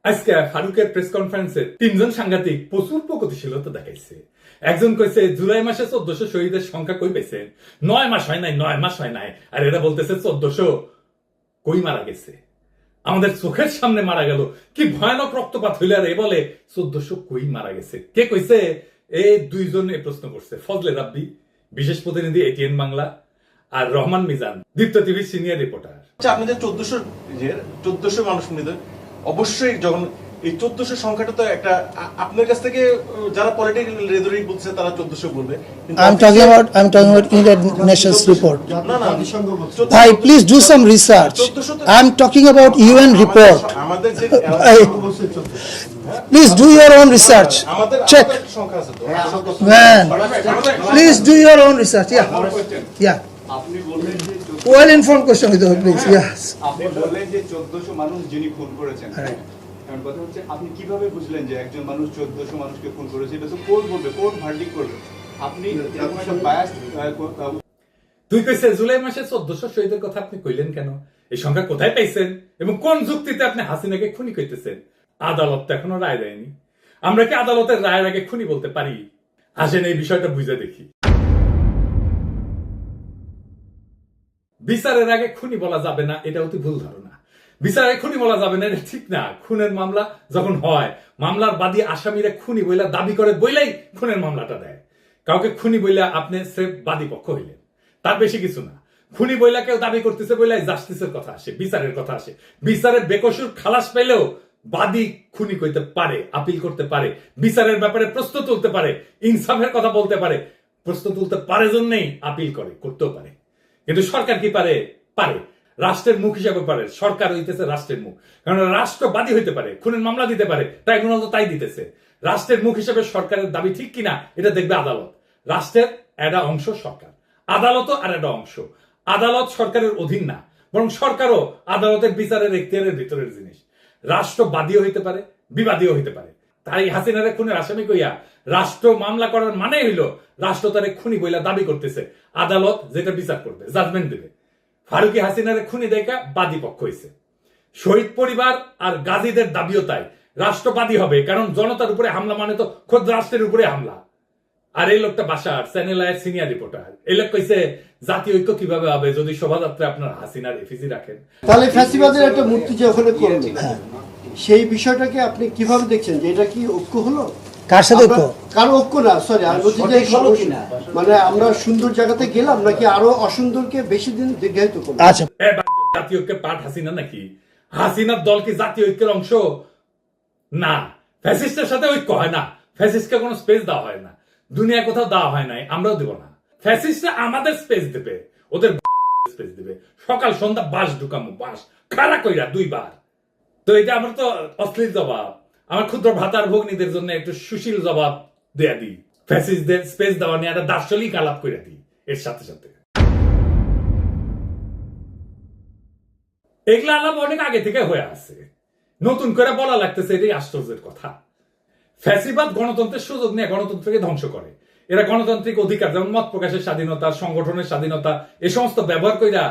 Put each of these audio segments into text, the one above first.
আজকে ফারুকের প্রেস কনফারেন্সে তিনজন সাংঘাতিক প্রচুর প্রগতিশীলতা দেখাইছে। একজন কইছে জুলাই মাসে 1400 শহীদের সংখ্যা কই পেয়েছেন, 9 মাস হয় নাই, 9 মাস হয় নাই। আর এরা বলতেছে 1400 কই মারা গেছে, আমাদের চোখের সামনে মারা গেল, কি ভয়ানক রক্তপাত হইলে আর এ বলে 1400 কই মারা গেছে। কে কইছে? এই দুইজন এই প্রশ্ন করছে, ফজলে রাব্বি বিশেষ প্রতিনিধি এটিএন বাংলা আর রহমান মিজান দীপ্ত টিভির সিনিয়র রিপোর্টার। আপনি যে 1400 মানুষ মৃত, অবশ্যই যখন এই 1400 সংখ্যাটা তো একটা আপনার কাছ থেকে যারা পলিটিক্যাল রেজরিক বলছে তারা 1400 বলবে। I'm talking about United Nations report. না না, Bhai, please do some research. I'm talking about UN report. আমাদের যে Please do your own research. Check. সংখ্যা আছে তো Man, please do your own research. Yeah. Yeah. আপনি বললেন যে Well informed question with you, please. Yes. আপনি বললেন যে 1400 মানুষ যিনি খুন করেছেন। কারণ কথা হচ্ছে আপনি কিভাবে বুঝলেন যে একজন মানুষ 1400 মানুষকে খুন করেছে? এটা তো কোর্ট বলবে, কোর্ট ভার্ডিক্ট করবে। আপনি এরকম একটা বায়াস তুই কইছে জুলাই মাসে 1400 শহীদের কথা আপনি কইলেন কেন? এই সংখ্যা কোথায় পাইছেন এবং কোন যুক্তিতে আপনি হাসিনাকে খুনি কইতেছেন? আদালত তো এখনো রায় দেয়নি। আমরা কি আদালতের রায়ের আগে খুনি বলতে পারি? আসেন এই বিষয়টা বুঝে দেখি। বিচারের আগে খুনি বলা যাবে না, এটা অতি ভুল ধারণা। বিচারে খুনি বলা যাবে না, এটা ঠিক না। খুনের মামলা যখন হয়, মামলার বাদী আসামিরা খুনি বইলা দাবি করে বইলাই খুনের মামলাটা দেয়। কাউকে খুনি বইলা আপনি স্রেফ বাদী পক্ষ হইলেন, তার বেশি কিছু না। খুনি বইলা কেউ দাবি করতেছে বইলাই জাস্টিসের কথা আসে, বিচারের কথা আসে। বিচারের বেকসুর খালাস পেলেও বাদী খুনি কইতে পারে, আপিল করতে পারে, বিচারের ব্যাপারে প্রশ্ন তুলতে পারে, ইনসাফের কথা বলতে পারে। প্রশ্ন তুলতে পারে জন্যই আপিল করে, করতেও পারে। কিন্তু সরকার কি পারে? পারে। রাষ্ট্রের মুখ হিসাবে পারে। সরকার হইতেছে রাষ্ট্রের মুখ, কারণ রাষ্ট্রবাদী হইতে পারে, খুনের মামলা দিতে পারে, ট্রাইব্যুনাল তো তাই দিতেছে। রাষ্ট্রের মুখ হিসাবে সরকারের দাবি ঠিক কিনা এটা দেখবে আদালত। রাষ্ট্রের একটা অংশ সরকার, আদালতও আর একটা অংশ। আদালত সরকারের অধীন না, বরং সরকারও আদালতের বিচারের এখতিয়ারের ভিতরের জিনিস। রাষ্ট্রবাদীও হইতে পারে, বিবাদীও হইতে পারে। তাই হাসিনারে খুনের আসামি কইয়া রাষ্ট্র মামলা করার মানে হইল রাষ্ট্র তারে খুনি বইলা দাবি করতেছে, আদালত যেটা বিচার করবে, জাজমেন্ট দেবে। ফারুকি হাসিনারে খুনি দেখা বাদী পক্ষ হইছে। শহীদ পরিবার আর গাজীদের দাবিও তাই, রাষ্ট্রবাদী হবে, কারণ জনতার উপরে হামলা মানে তো খোদ রাষ্ট্রের উপরে হামলা। আর এই লোকটা বাসার চ্যানেল আয়ের সিনিয়র রিপোর্টার, এই লোক কইছে জাতীয় ঐক্য কিভাবে হবে যদি শোভাযাত্রা আপনার হাসিনার এফিসি রাখেন। তাহলে ফ্যাসিবাদের একটা মূর্তি যে ওখানে করলো, সেই বিষয়টাকে আপনি কিভাবে দেখছেন যে এটা কি ঐক্য হলো? কার সাথে ঐক্য? কারো ঐক্য না, সরি, আর বলছি যে মানে আমরা সুন্দর জায়গাতে গেলাম নাকি আরো অসুন্দরকে বেশি দিন দীর্ঘায়িত করবো? আচ্ছা, জাতীয় ঐক্যের পাঠ হাসিনা নাকি? হাসিনার দল কি জাতীয় ঐক্যের অংশ? না। ফ্যাসিস্টের সাথে ঐক্য হয় না, ফ্যাসিস্টকে কোনো স্পেস দেওয়া হয় না, দুনিয়া কোথাও দেওয়া হয় নাই, আমরাও দেব না। ফ্যাসিস্টরা আমাদের স্পেস দেবে, ওদের স্পেস দেবে। সকাল সন্ধ্যা বাস ঢুকামো, বাস খাড়া কইরা 2 বার। তো এটা আমার তো অশ্লীল জবাব। আমার ক্ষুদ্র ভাতার ভগ্নীদের জন্য একটু সুশীল জবাব দেয়া দিই। ফ্যাসিস্টদের স্পেস দেওয়া নিয়ে একটা দার্শনিক আলাপ করে দিই এর সাথে সাথে। এগুলা আলাপ অনেক আগে থেকে হয়ে আছে, নতুন করে বলা লাগতেছে, এটাই আশ্চর্যের কথা। ফ্যাসিবাদ গণতন্ত্রের সুযোগ নিয়ে গণতন্ত্রকে ধ্বংস করে। এরা গণতান্ত্রিক অধিকার যেমন মত প্রকাশের স্বাধীনতা, সংগঠনের স্বাধীনতা, এই সমস্ত ব্যবহার কইরা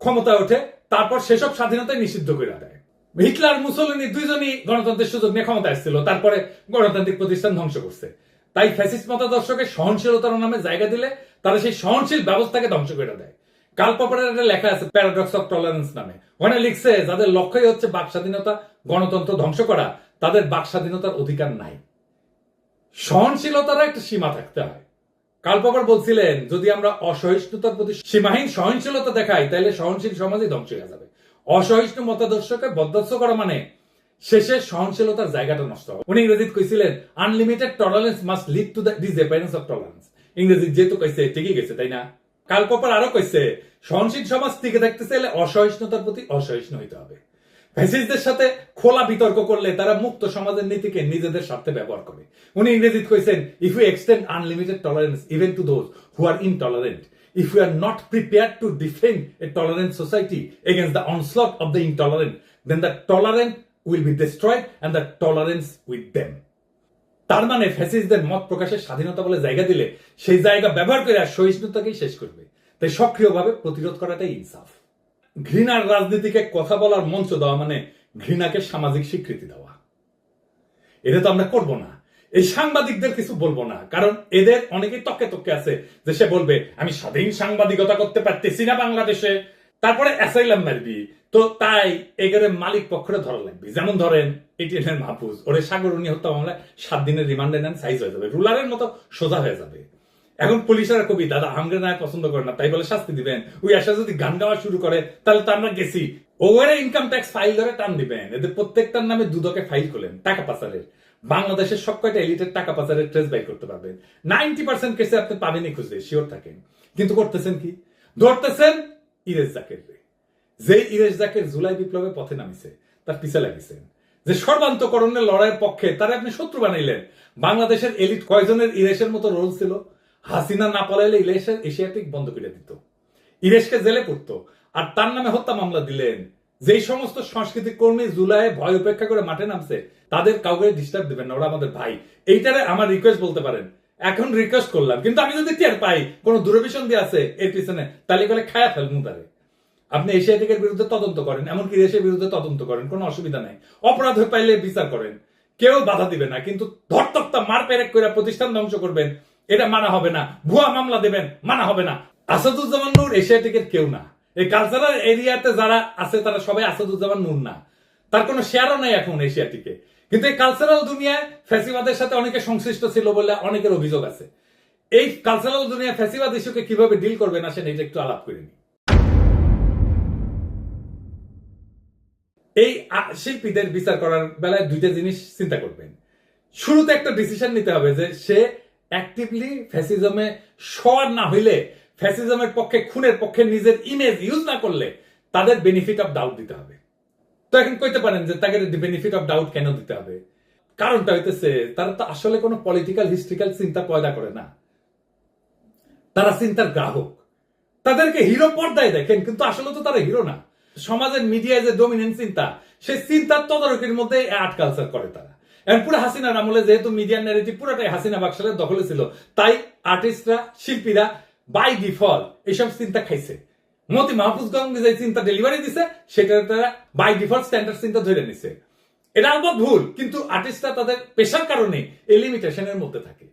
ক্ষমতায় ওঠে, তারপর সেসব স্বাধীনতাই নিষিদ্ধ করে দেয়। হিটলার মুসলিনী দুইজনই গণতন্ত্রের সুযোগ নিয়ে ক্ষমতা আসছিল, তারপরে গণতান্ত্রিক প্রতিষ্ঠান ধ্বংস করছে। তাই ফ্যাসিস্ট মতাদর্শকে সহনশীলতার নামে জায়গা দিলে তারা সেই সহনশীল ব্যবস্থাকে ধ্বংস করে দেয়। কার্ল পপারের একটা লেখা আছে প্যারাডক্স অফ টলারেন্স নামে, ওখানে লিখছে যাদের লক্ষ্যই হচ্ছে বাক স্বাধীনতা, গণতন্ত্র ধ্বংস করা, তাদের বাক স্বাধীনতার অধিকার নাই। সহনশীলতারও একটা সীমা থাকতে হয়। কার্ল পপার বলছিলেন যদি আমরা অসহিষ্ণুতার প্রতি সীমাহীন সহনশীলতা দেখাই তাহলে সহনশীল সমাজই ধ্বংস হয়ে যাবে। অসহিষ্ণু মতাদর্শকে বরদাস্ত করা মানে শেষে সহনশীলতার জায়গাটা নষ্ট হবে। উনি ইংরেজিতে কইছিলেন unlimited tolerance must lead to the disappearance of tolerance. ইংরেজি যেহেতু কইছে ঠিকই গেছে, তাই না? কার্ল পপার আরো কইছে সহনশীল সমাজ টিকে থাকতে চাইলে অসহিষ্ণুতার প্রতি অসহিষ্ণু হইতে হবে। ফ্যাসিস্টদের সাথে খোলা বিতর্ক করলে তারা মুক্ত সমাজের নীতিকে নিজেদের স্বার্থে ব্যবহার করে। উনি ইংরেজিতে কইছেন if you extend unlimited tolerance even to those who are intolerant, if we are not prepared to defend a tolerant society against the onslaught of the intolerant, then the tolerant will be destroyed and the tolerance with them. তার মানে ফ্যাসিস্টদের মত প্রকাশের স্বাধীনতা বলে জায়গা দিলে সেই জায়গা ব্যবহার করে সহিষ্ণুতাকেই শেষ করবে। তাই সক্রিয়ভাবে প্রতিরোধ করাটাই ইনসাফ। ঘৃণার রাজনীতিকে কথা বলার মঞ্চ দেওয়া মানে ঘৃণাকে সামাজিক স্বীকৃতি দেওয়া। এটা তো আমরা করব না। এই সাংবাদিকদের কিছু বলবো না, কারণ এদের অনেকেই তককে তককে আছে যে সে বলবে আমি স্বাধীন সাংবাদিকতা করতে পারতেছি না বাংলাদেশে, তারপরে অ্যাসাইলাম মারবি। তো তাই এগারে মালিক পক্ষরে ধরা লাগবে। যেমন ধরেন এটিএন মাহফুজ, ওরে সাগরণী হত্যা মামলায় 7 দিনের রিমান্ডে নেন, সাইজ হয়ে যাবে, রুলারের মতো সোজা হয়ে যাবে। এখন পুলিশেরা কবি দাদা হামরে না পছন্দ করে না, তাই বলে শাস্তি দিবেন। ওই আশা যদি গান গাওয়া শুরু করে তাহলে তো আমরা গেছি। ওরা ইনকাম ট্যাক্স ফাইল ধরে টান দিবেন, এদের প্রত্যেকটার নামে দুদকে ফাইল করলেন টাকা পাচারের। বাংলাদেশের সব কয়টা এলিটের টাকা পাচারের ট্রেস বাই করতে পারবেন। 90% কেসে আপনি পাবেনই খুঁজে, শিওর থাকেন। কিন্তু করতেছেন কি? ধরতেছেন ইরেজ জাকের, যে ইরেজ জাকের জুলাই বিপ্লবে পথে নামিছে, তার পিছে লাগিয়েছেন। যে সর্বান্তকরণের লড়াইয়ের পক্ষে তারা আপনি শত্রু বানাইলেন। বাংলাদেশের এলিট কয়জনের ইরেশের মতো রোল ছিল? হাসিনা না পলাইলে ইরেশের এশিয়াটিক বন্ধ করে দিত, ইরেশকে জেলে পড়তো, আর তার নামে হত্যা মামলা দিলেন। যেই সমস্ত সাংস্কৃতিক কর্মী জুলাই ভয় উপেক্ষা করে মাঠে নামছে, তাদের কাউকে ডিস্টার্ব দিবেন না, ওরা আমাদের ভাই। এইটারে আমার রিকোয়েস্ট বলতে পারেন, এখন রিকোয়েস্ট করলাম। কিন্তু আমি যদি টের পাই কোন দূরভিসন্ধি দিয়ে আছে এর পিছনে, তাহলে করে খায়া ফেলবো তারে। আপনি এশিয়াটিকের বিরুদ্ধে তদন্ত করেন, এমনকি দেশের বিরুদ্ধে তদন্ত করেন, কোনো অসুবিধা নাই। অপরাধ হয়ে পাইলে বিচার করেন, কেউ বাধা দিবে না। কিন্তু ধরতক্তা মার পেরেক করে প্রতিষ্ঠান ধ্বংস করবেন, এটা মানা হবে না। ভুয়া মামলা দেবেন, মানা হবে না। আসাদুজ্জামান নূর এশিয়াটিকের কেউ না। এই কালচারাল এরিয়াতে যারা আছে তারা সবাই আসাদুজ্জামান নূর না, তার কোনো শেয়ারও নেই এখন এশিয়াটিকে। কিন্তু এই কালচারাল দুনিয়ায় ফ্যাসিবাদের সাথে অনেকে সংশ্লিষ্ট ছিল বলে অনেকের অভিযোগ আছে। এই কালচারাল দুনিয়া ফ্যাসিবাদ ইস্যুকে কিভাবে ডিল করবেন আসেন এটা একটু আলাপ করে নিই। এই শিল্পীদের বিচার করার বেলায় দুইটা জিনিস চিন্তা করবেন। শুরুতে একটা ডিসিশন নিতে হবে যে সে অ্যাক্টিভলি ফ্যাসিজমে সর না হইলে, ফ্যাসিজমের পক্ষে, খুনের পক্ষে নিজের ইমেজ ইউজ না করলে তাদের বেনিফিট অফ ডাউট দিতে হবে। তো এখন কইতে পারেন যে তাকে বেনিফিট অফ ডাউট কেন দিতে হবে? কারণটা হইতেছে তারা তো আসলে কোনো পলিটিক্যাল হিস্ট্রিক্যাল চিন্তা পয়দা করে না, তারা চিন্তার গ্রাহক। তাদেরকে হিরো পর্দায় দেখেন, কিন্তু আসলে তো তারা হিরো না। সমাজের মিডিয়ায় যে ডমিনেন্ট চিন্তা, সেই চিন্তার তদারকির মধ্যে আর্ট কালচার করে তারা। এখন পুরো হাসিনার আমলে যেহেতু মিডিয়ার ন্যারেটিভ পুরোটাই হাসিনা বাকশালের দখলে ছিল, তাই আর্টিস্টরা, শিল্পীরা বাই ডিফল্ট এইসব চিন্তা খাইছে। মতি মাহফুজগঞ্জ যে চিন্তা ডেলিভারি দিছে, সেটা তারা বাই ডিফল্ট স্ট্যান্ডার্ড চিন্তা ধরে নিছে। এটা আলবাত ভুল, কিন্তু আর্টিস্টরা তাদের পেশার কারণে এই লিমিটেশনের মধ্যে থাকে।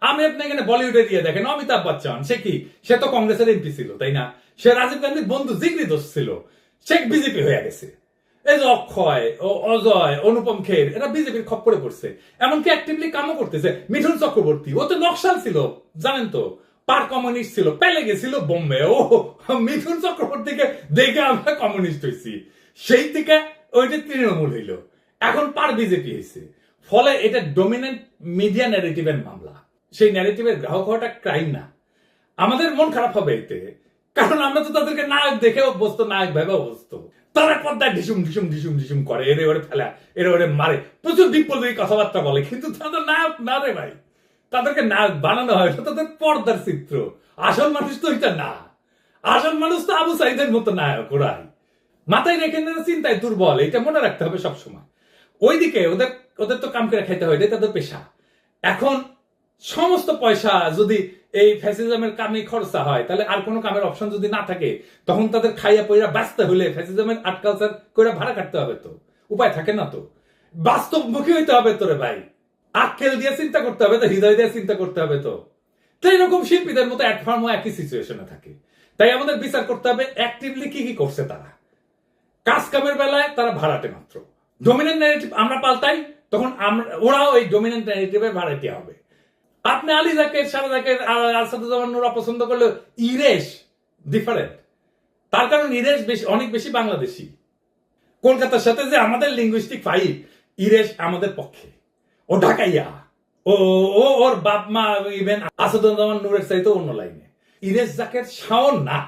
আমি আপনি এখানে বলিউডে দিয়ে দেখেন অমিতাভ বচ্চন, সে কি? সে তো কংগ্রেসের এমপি ছিল, তাই না? সে রাজীব গান্ধীর বন্ধু জিগরি দোস্ত ছিল, সে বিজেপি হয়ে গেছে। এই যে অক্ষয়, অজয়, অনুপম খের, এরা বিজেপির খপ্পরে পড়ছে, এমনকি অ্যাক্টিভলি কামও করতেছে। মিঠুন চক্রবর্তী, ও তো নকশাল ছিল, জানেন তো, পার কমিউনিস্ট ছিল, পেলে গেছিল বোম্বে। ও মিঠুন চক্রবর্তীকে দেখে আমরা কমিউনিস্ট হয়েছি, সেই থেকে ওইটা তৃণমূল হইল, এখন পার বিজেপি হয়েছে। ফলে এটা ডমিনেন্ট মিডিয়া ন্যারেটিভের মামলা। সেই ন্যারেটিভের গ্রাহক হওয়াটা ক্রাইম না। আমাদের মন খারাপ হবে এতে, কারণ আমরা তো তাদেরকে নায়ক দেখে অভ্যস্ত, নায়ক ভেবে অভ্যস্ত। তারা পর্দায় ঢিসুম ঢিসুম ঢিসুম ঢিসুম করে, এরে ওরে ফেলা, এরে ওরে মারে, প্রচুর বিপ্লবী কথাবার্তা বলে, কিন্তু তাদের নায়ক না রে ভাই। তাদেরকে নায়ক বানানো হয়, তাদের পর্দার চিত্র। আসল মানুষ তো এটা না। আসল মানুষ তো আবু সাইদের মতো নায়ক। ওরাই মাথায় রেখে চিন্তায় দুর্বল, এটা মনে রাখতে হবে সবসময়। ওইদিকে ওদের তো কাম করে খাইতে হয়, এটাই তাদের পেশা। এখন সমস্ত পয়সা যদি এই ফ্যাসিজমের কামে খরচা হয়, তাহলে আর কোনো কামের অপশন যদি না থাকে, তখন তাদের খাইয়া পয়রা বাঁচতে হলে ফ্যাসিজমের আর্ট কালচার করে ভাড়া কাটতে হবে। তো উপায় থাকে না, তো বাস্তবমুখী হইতে হবে। তোরে ভাই আক্কেল দিয়ে চিন্তা করতে হবে, তো হৃদয় দিয়ে চিন্তা করতে হবে। তো এরকম শিল্পীদের মতো এক ফার্মও একই সিচুয়েশনে থাকে। তাই আমাদের বিচার করতে হবে অ্যাক্টিভলি কি কি করছে তারা। কাজ কামের বেলায় তারা ভাড়াটে মাত্র। ডমিনেন্ট ন্যারেটিভ আমরা পাল্টাই, তখন ওরাও এই ডমিনেন্ট ন্যারেটিভের ভাড়াটে হবে। আপনি আলী জাকের, সারা জাকের, আসাদুজ্জামান নূর অপছন্দ করলে ইরেশ ডিফারেন্ট। তার কারণ ইরেশ অনেক বেশি বাংলাদেশি। কলকাতার সাথে যে আমাদের লিঙ্গুইস্টিক ফাইট, ইরেশ আমাদের পক্ষে। ও ঢাকাইয়া, ওর বাপ মা ইভেন আসাদুজ্জামান নূরের চাইতে অন্য লাইনে। ইরেশ জাকের শাওন না।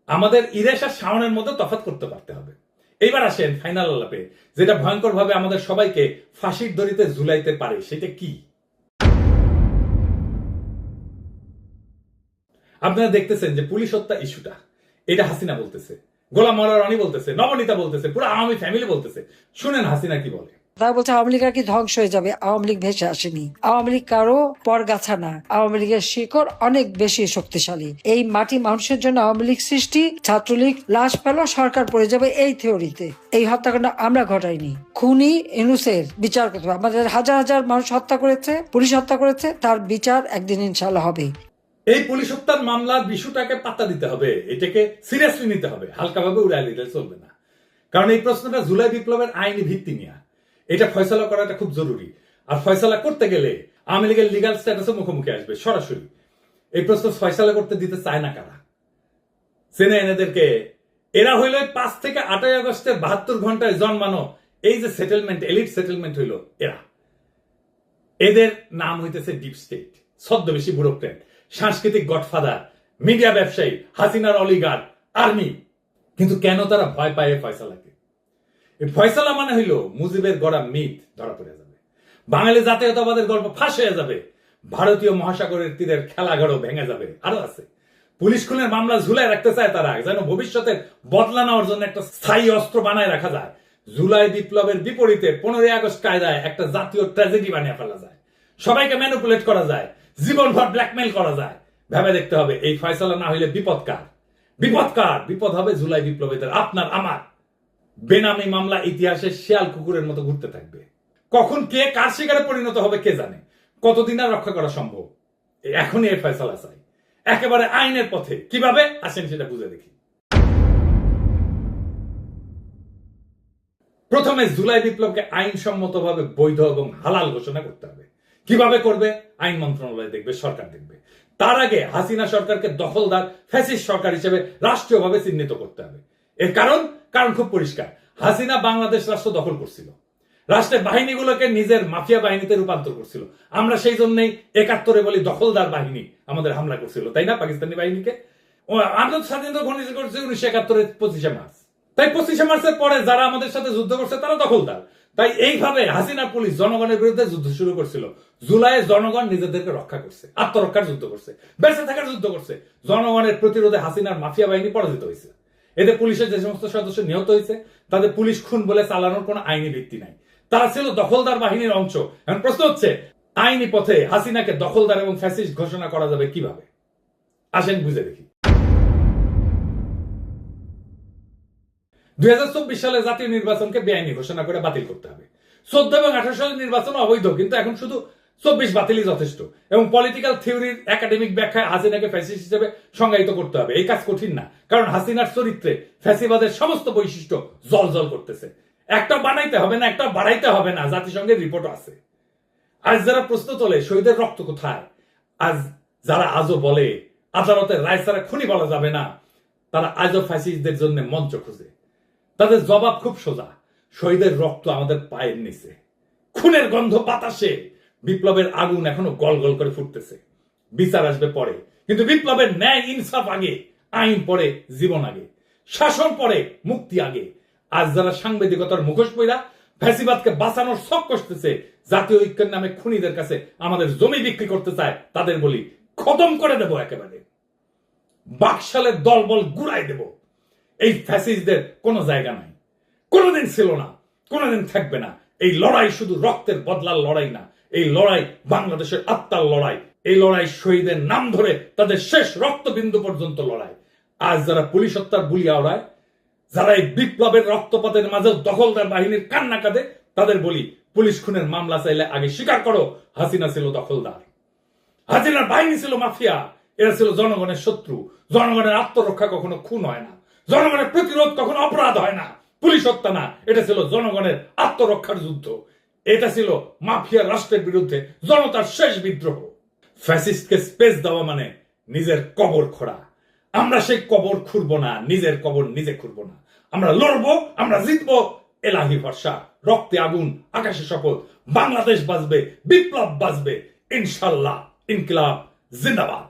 আমাদের ইরেশ আর শাওনের মধ্যে তফাৎ করতে পারতে হবে। এইবার আসেন ফাইনাল আলাপে, যেটা ভয়ঙ্কর ভাবে আমাদের সবাইকে ফাঁসির দড়িতে ঝুলাইতে পারে, সেটা কি? আপনারা দেখতেছেন যে পুলিশ হত্যা ইস্যুটা, এটা হাসিনা বলতেছে, গোলাম মাওলা রনি বলতেছে, নবনীতা বলতেছে, পুরো আওয়ামী ফ্যামিলি বলতেছে। শুনেন হাসিনা কি বলে। তারা বলছে আওয়ামী লীগ আর কি ধ্বংস হয়ে যাবে, আওয়ামী লীগ ভেসে আসেনি। আওয়ামী লীগ কারো পরগাছা না, আওয়ামী লীগের শিকড় অনেক বেশি শক্তিশালী। এই মাটি মানুষের জন্য আওয়ামী লীগ সৃষ্টি, ছাত্রলীগ লাশ পেল, সরকার পড়ে যাবে এই থিওরিতে। এই হত্যাকাণ্ড আমরা ঘটাইনি, খুনি ইনুসের বিচার করতে হবে। আমাদের হাজার হাজার মানুষ হত্যা করেছে, পুলিশ হত্যা করেছে, তার বিচার একদিন ইনশাল্লাহ হবে। এই পুলিশ হত্যার মামলার বিষয়টাকে পাত্তা দিতে হবে, এটাকে সিরিয়াসলি নিতে হবে, হালকাভাবে উড়াই দিতে চলবে না। কারণ এই প্রশ্নটা জুলাই বিপ্লবের আইনি ভিত্তি নিয়ে, এটা ফয়সালা করাটা খুব জরুরি। আর ফয়সালা করতে গেলে আওয়ামী লীগের লিগাল স্ট্যাটাসও মুখোমুখি আসবে সরাসরি। এই প্রশ্ন ফয়সালা করতে দিতে চায় না কারা? চেনে এনাদেরকে? এরা হইল 5 থেকে 8 আগস্টের 72 ঘন্টায় জন্মানো এই যে সেটেলমেন্ট, এলিট সেটেলমেন্ট হইল এরা। এদের নাম হইতেছে ডিপ স্টেট, ছদ্মবেশী ব্যুরোক্রেট, সাংস্কৃতিক গডফাদার, মিডিয়া ব্যবসায়ী, হাসিনার অলিগার, আর্মি। কিন্তু কেন তারা ভয় পায় ফয়সালাকে? এই ফয়সালা মানে হইল মুজিবের গড়া মিথ ধরা পড়ে যাবে, বাঙালি জাতীয়তাবাদের গল্প ফাঁস হয়ে যাবে, ভারতীয় মহাসাগরের তীরের খেলাঘরও ভেঙে যাবে। আরো আছে, পুলিশ খুনের মামলা ঝুলাই রাখতে চায় তারা, যেন ভবিষ্যতের বদলা নেওয়ার জন্য একটা স্থায়ী অস্ত্র বানায় রাখা যায়। জুলাই বিপ্লবের বিপরীতে 15 আগস্ট কায়দায় একটা জাতীয় ট্র্যাজেডি বানিয়ে ফেলা যায়, সবাইকে ম্যানিপুলেট করা যায়, জীবনভর ব্ল্যাকমেইল করা যায়। ভেবে দেখতে হবে এই ফয়সালা না হইলে বিপদ কার? বিপদ হবে জুলাই বিপ্লবীদের, আপনার আমার। বেনামি মামলা ইতিহাসে শিয়াল কুকুরের মতো ঘুরতে থাকবে। কখন কে কার শিকারে পরিণত হবে কে জানে? কতদিন আর রক্ষা করা সম্ভব? এখনই এই ফয়সালা চাই, একেবারে আইনের পথে। কিভাবে আসেন সেটা বুঝে দেখি। প্রথমে জুলাই বিপ্লবকে আইনসম্মতভাবে বৈধ এবং হালাল ঘোষণা করতে হবে। কিভাবে করবে? আইন মন্ত্রণালয় দেখবে, সরকার দেখবে। তার আগে হাসিনা সরকারকে দখলদার ফ্যাসিস্ট সরকার হিসেবে রাষ্ট্রীয়ভাবে চিহ্নিত করতে হবে। এর কারণ খুব পরিষ্কার, হাসিনা বাংলাদেশ রাষ্ট্র দখল করছিল, রাষ্ট্রের বাহিনীগুলোকে নিজের মাফিয়া বাহিনীতে রূপান্তর করছিল। আমরা সেই জন্যই 71-এ বলি দখলদার বাহিনী আমাদের হামলা করছিল, তাই না? পাকিস্তানি বাহিনীকে আন্দোলন স্বাধীনতা ঘোষণা করছে 1971-এর 25শে মার্চ। তাই 25শে মার্চের পরে যারা আমাদের সাথে যুদ্ধ করছে তারা দখলদার। তাই এইভাবে হাসিনা পুলিশ জনগণের বিরুদ্ধে যুদ্ধ শুরু করছিল। জুলাইয়ে জনগণ নিজেদেরকে রক্ষা করছে, আত্মরক্ষার যুদ্ধ করছে, বেঁচে থাকার যুদ্ধ করছে। জনগণের প্রতিরোধে হাসিনার মাফিয়া বাহিনী পরাজিত হয়েছে। এতে পুলিশের যে সমস্ত সদস্য নিহত হয়েছে তাদের পুলিশ খুন বলে চালানোর কোনো আইনি ভিত্তি নাই, তারা ছিল দখলদার বাহিনীর অংশ। এখন প্রশ্ন হচ্ছে, আইনি পথে হাসিনাকে দখলদার এবং ফ্যাসিস্ট ঘোষণা করা যাবে কিভাবে? আসেন বুঝে দেখি। 2024 সালে জাতীয় নির্বাচনকে বেআইনি ঘোষণা করে বাতিল করতে হবে। 14 এবং 18 সালের নির্বাচন অবৈধ, কিন্তু এখন শুধু 24 বাতিলই যথেষ্ট। এবং পলিটিক্যাল থিওরির একাডেমিক ব্যাখ্যায় হাসিনাকে ফ্যাসিস্ট হিসেবে সংজ্ঞায়িত করতে হবে। এই কাজ কঠিন না, কারণ হাসিনার চরিত্রে ফ্যাসিবাদের সমস্ত বৈশিষ্ট্য জল করতেছে। একটা বানাইতে হবে না, একটা বাড়াইতে হবে না, জাতিসংঘের রিপোর্টও আছে। আজ যারা প্রশ্ন তোলে শহীদের রক্ত কোথায়, আজ যারা আজও বলে আদালতের রায় ছাড়া খুনি বলা যাবে না, তারা আজও ফ্যাসিস্টদের জন্য মঞ্চ খুঁজে। তাদের জবাব খুব সোজা, শহীদের রক্ত আমাদের পায়ের নিচে, খুনের গন্ধ বাতাসে, বিপ্লবের আগুন এখনো গল গল করে ফুটতেছে। বিচার আসবে পরে, কিন্তু বিপ্লবের ন্যায় ইনসাফ আগে, আইন পরে, জীবন আগে, শাসন পরে, মুক্তি আগে। আজ যারা সাংবাদিকতার মুখোশ পইরা ফ্যাসিবাদকে বাঁচানোর শখ করতেছে, জাতীয় ঐক্যের নামে খুনিদের কাছে আমাদের জমি বিক্রি করতে চায়, তাদের বলি খতম করে দেব একেবারে, বাকশালের দলবল গুড়াই দেব। এই ফ্যাসিস্টদের কোনো জায়গা নাই, কোনোদিন ছিল না, কোনোদিন থাকবে না। এই লড়াই শুধু রক্তের বদলার লড়াই না, এই লড়াই বাংলাদেশের আত্মার লড়াই। এই লড়াই শহীদের নাম ধরে তাদের শেষ রক্তবিন্দু পর্যন্ত লড়াই। আজ যারা পুলিশ হত্যার বুলি আওড়ায়, যারা এই বিপ্লবের রক্তপাতের মাঝে দখলদার বাহিনীর কান্না কাঁদে, তাদের বলি পুলিশ খুনের মামলা চাইলে আগে স্বীকার করো হাসিনা ছিল দখলদার, হাসিনার বাহিনী ছিল মাফিয়া, এরা ছিল জনগণের শত্রু। জনগণের আত্মরক্ষা কখনো খুন হয় না, জনগণের প্রতিরোধ কখনো অপরাধ হয় না। পুলিশ হত্যা না, এটা ছিল জনগণের আত্মরক্ষার যুদ্ধ। এটা ছিল মাফিয়া রাষ্ট্রের বিরুদ্ধে জনতার শেষ বিদ্রোহ। ফ্যাসিস্টকে স্পেস দেওয়া মানে নিজের কবর খোঁড়া। আমরা সেই কবর খুঁড়বো না, নিজের কবর নিজে খুঁড়বো না। আমরা লড়বো, আমরা জিতবো, এলাহি ভরসা, রক্তে আগুন, আকাশে শপথ। বাংলাদেশ বাঁচবে, বিপ্লব বাঁচবে, ইনশাল্লাহ। ইনকিলাব জিন্দাবাদ।